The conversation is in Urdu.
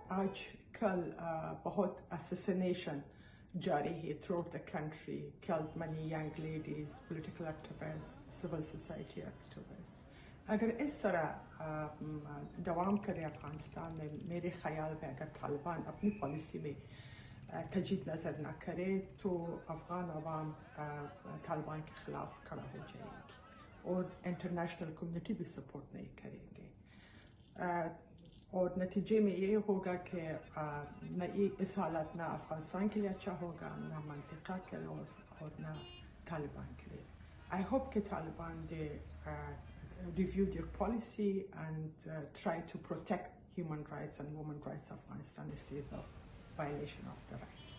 آج کل بہت assassination جاری ہے throughout the country, killed many young ladies, political activists, civil society activists. اگر اس طرح دوام کرے افغانستان میں، میرے خیال میں اگر طالبان اپنی پالیسی میں تجدید نظر نہ کرے تو افغان عوام طالبان کے خلاف کھڑا ہو جائے گی اور انٹرنیشنل کمیونٹی بھی سپورٹ نہیں کریں گے، اور نتیجے میں یہ ہوگا کہ نہ اس حالت نہ افغانستان کے لیے اچھا ہوگا، نہ منطقہ کے لیے اور نہ طالبان کے لیے. I hope کہ Taliban review their policy and try to protect human rights and women's rights of Afghanistan instead of violation of the rights.